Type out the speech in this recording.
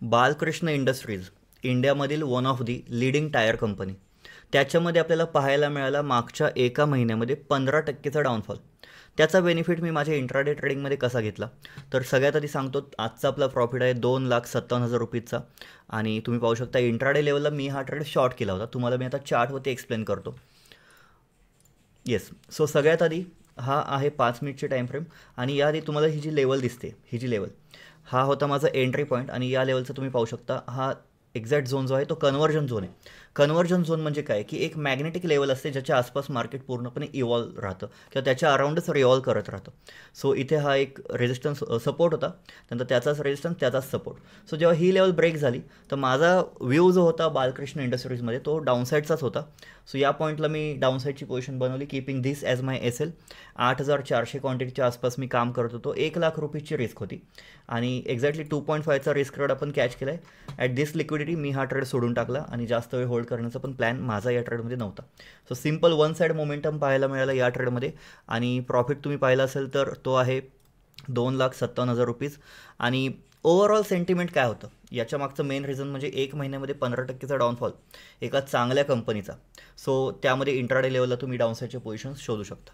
Balkrishna industries इंडियामधील one of the leading tyre company. त्याच्यामध्ये आपल्याला पाहायला मिळाला मागच्या एका महिन्यामध्ये 15% डाऊनफॉल. त्याचा बेनिफिट मी माझ्या इंट्राडे ट्रेडिंगमध्ये कसा घेतला तर सगळ्यात आधी सांगतो. आजचा आपला प्रॉफिट आहे 2,57,000 रुपीजचा. आणि तुम्ही पाहू शकता इंट्राडे लेवलला मी हा ट्रेड शॉर्ट केला होता. तुम्हाला मी आता चार्टवरती एक्सप्लेन करतो. येस, सो सगळ्यात आधी हा आहे 5 मिनिटची टाईम फ्रेम. आणि याआधी तुम्हाला ही जी लेवल दिसते, ही जी लेवल, हा होता माझा एंट्री पॉईंट. आणि या लेवलचा तुम्ही पाहू शकता हा एक्झॅक्ट झोन जो आहे तो कन्व्हर्जन झोन आहे. कन्व्हर्जन झोन म्हणजे काय की एक मॅग्नेटिक लेवल असते ज्याच्या आसपास मार्केट पूर्णपणे इव्हॉल्व राहतं किंवा त्याच्या अराउंडच रिव्हॉल्व करत राहतं. सो इथे हा एक रेजिस्टन्स सपोर्ट होता, त्यानंतर त्याचाच रेजिस्टन्स, त्याचाच सपोर्ट. सो जेव्हा ही लेवल ब्रेक झाली तर माझा व्ह्यू जो होता बालकृष्ण इंडस्ट्रीजमध्ये तो डाऊनसाईडचाच होता. सो या पॉईंटला मी डाऊनसाईडची पोझिशन बनवली, keeping this as my S L. 8,400 क्वांटिटीच्या आसपास मी काम करत होतो. 1,00,000 रुपीजची रिस्क होती आणि एक्झॅक्टली 2.5चा रिस्क रेट आपण कॅच केला आहे. ॲट दिस लिक्विडिटी मी हा ट्रेड सोडून टाकला आणि जास्त वेळ होल्ड करण्याचा पण प्लॅन माझा या ट्रेडमध्ये नव्हता. So simple one side momentum पाहायला मिळाला या ट्रेडमध्ये. आणि प्रॉफिट तुम्ही पाहिला असेल तर तो आहे 2,57,000 रुपीज. आणि ओव्हरऑल सेंटिमेंट काय होतं याच्या मागचं मेन रिझन म्हणजे एक महिन्यामध्ये 15%चा डाऊनफॉल एका चांगल्या कंपनीचा. सो त्यामध्ये इंट्राडे लेवलला तुम्ही डाऊनसाईडचे पोझिशन्स शोधू शकता.